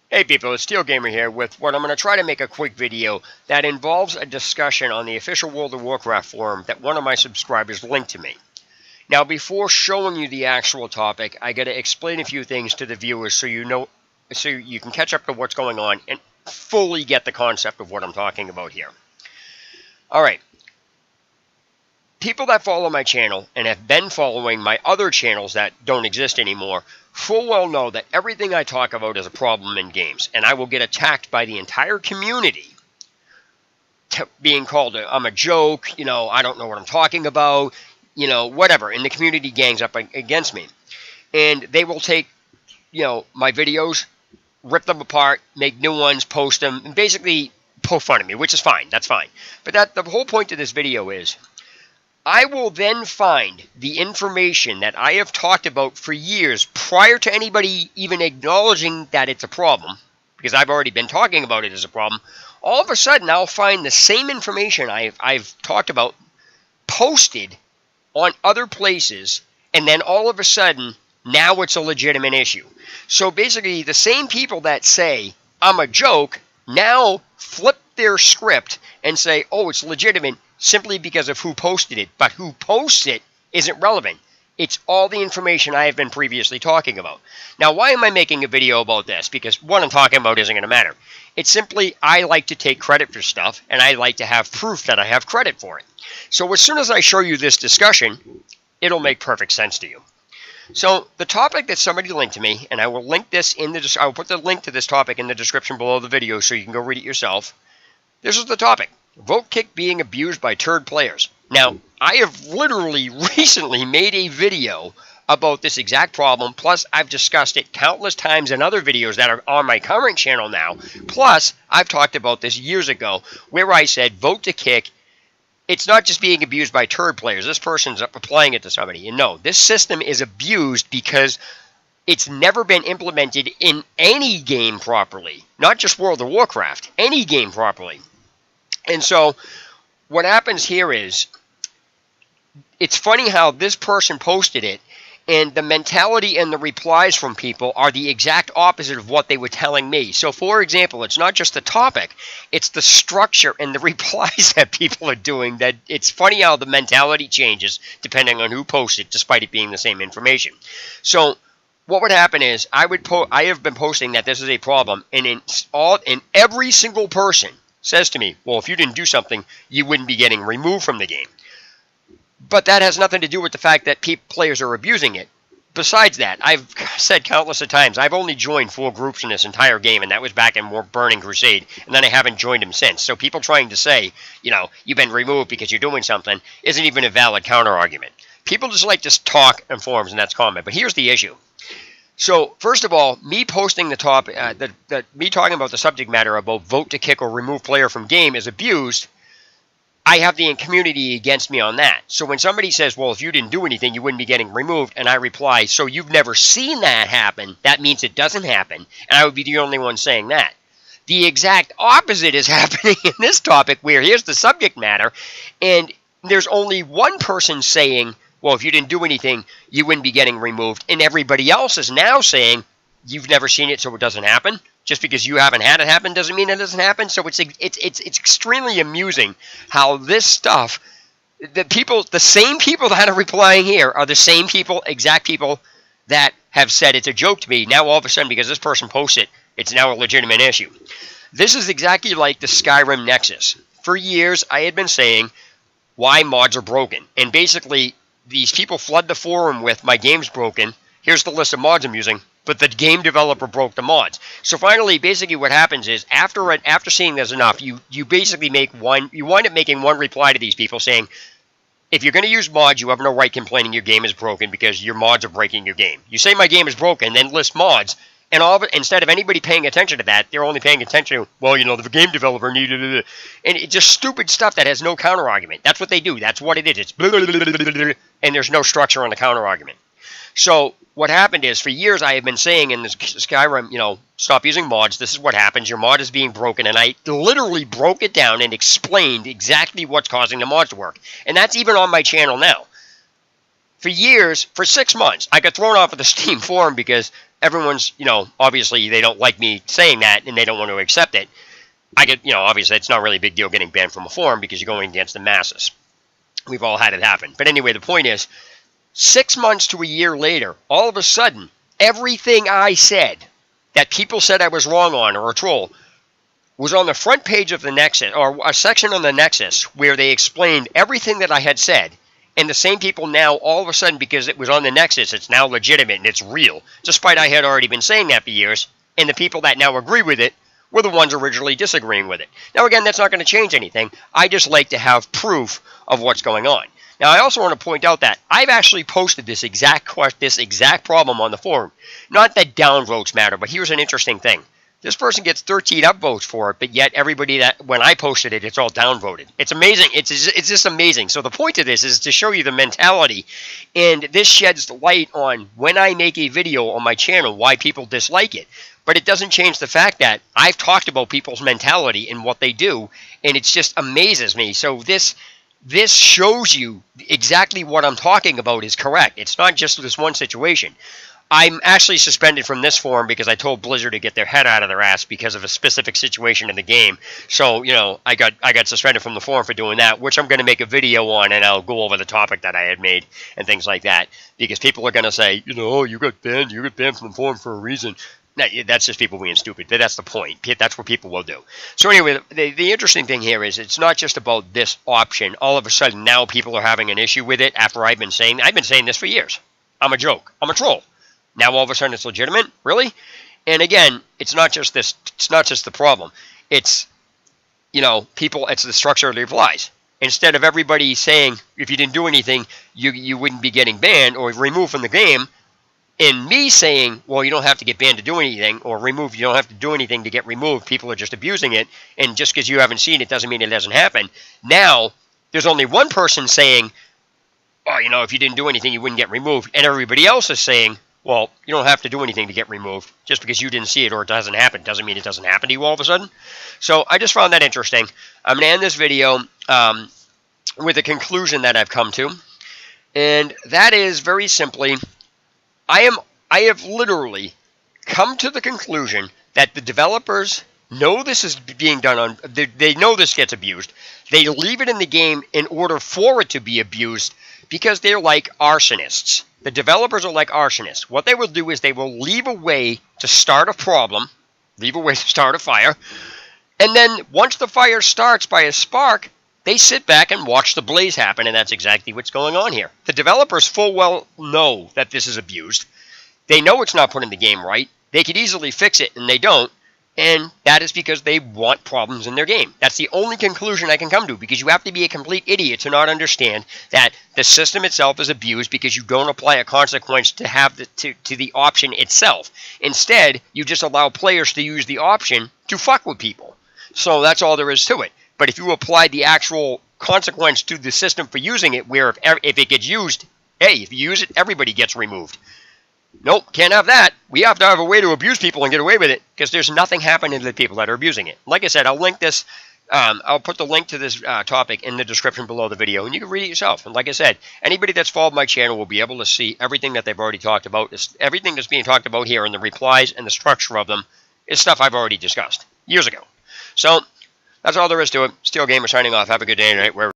Hey people, it's Steel Gamer here with what I'm going to try to make a quick video that involves a discussion on the official World of Warcraft forum that one of my subscribers linked to me. Now before showing you the actual topic, I got to explain a few things to the viewers so you can catch up to what's going on and fully get the concept of what I'm talking about here. Alright, people that follow my channel and have been following my other channels that don't exist anymore full well know that everything I talk about is a problem in games, and I will get attacked by the entire community being called I'm a joke, I don't know what I'm talking about, whatever, and the community gangs up against me. And they will take, my videos, rip them apart, make new ones, post them, and basically poke fun of me, which is fine, that's fine. But the whole point of this video is, I will then find the information that I have talked about for years prior to anybody even acknowledging that it's a problem, because I've already been talking about it as a problem. All of a sudden, I'll find the same information I've talked about posted on other places, and then all of a sudden, now it's a legitimate issue. So basically, the same people that say, I'm a joke, now flip their script and say, oh, it's legitimate, simply because of who posted it. But who posts it isn't relevant. It's all the information I have been previously talking about. Now, why am I making a video about this? Because what I'm talking about isn't going to matter. It's simply I like to take credit for stuff, and I like to have proof that I have credit for it. So as soon as I show you this discussion, it'll make perfect sense to you. So the topic that somebody linked to me, and I will link this I will put the link to this topic in the description below the video so you can go read it yourself. This is the topic. Vote kick being abused by turd players. Now, I have literally recently made a video about this exact problem, plus I've discussed it countless times in other videos that are on my current channel now, plus I've talked about this years ago, where I said vote to kick, it's not just being abused by turd players, this person's applying it to somebody, and no, this system is abused because it's never been implemented in any game properly, not just World of Warcraft, any game properly. And so, what happens here is, it's funny how this person posted it, and the mentality and the replies from people are the exact opposite of what they were telling me. So, for example, it's not just the topic, it's the structure and the replies that people are doing. That it's funny how the mentality changes depending on who posts it, despite it being the same information. So, what would happen is, I have been posting that this is a problem, and in every single person says to me, well, if you didn't do something, you wouldn't be getting removed from the game. But that has nothing to do with the fact that players are abusing it. Besides that, I've said countless of times, I've only joined 4 groups in this entire game, and that was back in Burning Crusade, and then I haven't joined them since. So people trying to say, you've been removed because you're doing something, isn't even a valid counter-argument. People just like to talk in forums, and that's common. But here's the issue. So, first of all, me posting the topic, me talking about the subject matter about vote to kick or remove player from game is abused, I have the community against me on that. So when somebody says, well, if you didn't do anything, you wouldn't be getting removed, and I reply, so you've never seen that happen, that means it doesn't happen, and I would be the only one saying that. The exact opposite is happening in this topic, where here's the subject matter, and there's only one person saying, well, if you didn't do anything, you wouldn't be getting removed. And everybody else is now saying, you've never seen it, so it doesn't happen. Just because you haven't had it happen doesn't mean it doesn't happen. So it's extremely amusing how this stuff, the same people that are replying here are the same people, exact people that have said it's a joke to me. Now all of a sudden, because this person posts it, it's now a legitimate issue. This is exactly like the Skyrim Nexus. For years, I had been saying why mods are broken. And basically, these people flood the forum with, my game's broken, here's the list of mods I'm using, but the game developer broke the mods. So finally, basically what happens is, after seeing there's enough, you basically wind up making one reply to these people saying, if you're going to use mods, you have no right complaining your game is broken because your mods are breaking your game. You say my game is broken, then list mods, and all of it, instead of anybody paying attention to that, they're only paying attention to, well, the game developer needed it. And it's just stupid stuff that has no counter-argument. That's what they do. That's what it is. It's blah, blah, blah, blah, blah, and there's no structure on the counter-argument. So what happened is, for years I have been saying in this Skyrim, stop using mods. This is what happens. Your mod is being broken. And I literally broke it down and explained exactly what's causing the mods to work. And that's even on my channel now. For years, for 6 months, I got thrown off of the Steam forum because everyone's, obviously they don't like me saying that and they don't want to accept it. I get, obviously it's not really a big deal getting banned from a forum because you're going against the masses. We've all had it happen. But anyway, the point is, 6 months to a year later, all of a sudden, everything I said that people said I was wrong on or a troll was on the front page of the Nexus, or a section on the Nexus, where they explained everything that I had said. And the same people now, all of a sudden, because it was on the Nexus, it's now legitimate and it's real, despite I had already been saying that for years. And the people that now agree with it were the ones originally disagreeing with it. Now, again, that's not going to change anything. I just like to have proof of what's going on. Now, I also want to point out that I've actually posted this exact problem on the forum. Not that downvotes matter, but here's an interesting thing. This person gets 13 upvotes for it, but yet everybody that, when I posted it, it's all downvoted. It's amazing. It's just amazing. So the point of this is to show you the mentality, and this sheds light on when I make a video on my channel, why people dislike it. But it doesn't change the fact that I've talked about people's mentality and what they do, and it just amazes me. So this shows you exactly what I'm talking about is correct. It's not just this one situation. I'm actually suspended from this forum because I told Blizzard to get their head out of their ass because of a specific situation in the game. So, I got suspended from the forum for doing that, which I'm going to make a video on, and I'll go over the topic that I had made and things like that. Because people are going to say, oh, you got banned from the forum for a reason. No, that's just people being stupid. That's the point. That's what people will do. So anyway, the interesting thing here is it's not just about this option. All of a sudden, now people are having an issue with it after I've been saying this for years. I'm a joke. I'm a troll. Now all of a sudden it's legitimate? Really? And again, it's not just this. It's not just the problem. It's, people. It's the structure of the replies. Instead of everybody saying if you didn't do anything, you wouldn't be getting banned or removed from the game, and me saying, well, you don't have to get banned to do anything, or removed, you don't have to do anything to get removed. People are just abusing it, and just because you haven't seen it doesn't mean it doesn't happen. Now there's only one person saying, oh, if you didn't do anything, you wouldn't get removed, and everybody else is saying, well, you don't have to do anything to get removed. Just because you didn't see it or it doesn't happen doesn't mean it doesn't happen to you all of a sudden. So I just found that interesting. I'm going to end this video with a conclusion that I've come to. And that is very simply, I have literally come to the conclusion that the developers know this is being done on, they know this gets abused. They leave it in the game in order for it to be abused because they're like arsonists. The developers are like arsonists. What they will do is they will leave a way to start a problem, leave a way to start a fire, and then once the fire starts by a spark, they sit back and watch the blaze happen, and that's exactly what's going on here. The developers full well know that this is abused. They know it's not put in the game right. They could easily fix it, and they don't. And that is because they want problems in their game. That's the only conclusion I can come to, because you have to be a complete idiot to not understand that the system itself is abused because you don't apply a consequence to have to the option itself. Instead, you just allow players to use the option to fuck with people. So that's all there is to it. But if you apply the actual consequence to the system for using it, where if it gets used, hey, if you use it, everybody gets removed. Nope, can't have that. We have to have a way to abuse people and get away with it, because there's nothing happening to the people that are abusing it. Like I said, I'll link this. I'll put the link to this topic in the description below the video, and you can read it yourself. And like I said, anybody that's followed my channel will be able to see everything that they've already talked about. Everything that's being talked about here in the replies and the structure of them is stuff I've already discussed years ago. So that's all there is to it. Steel Gamer signing off. Have a good day tonight.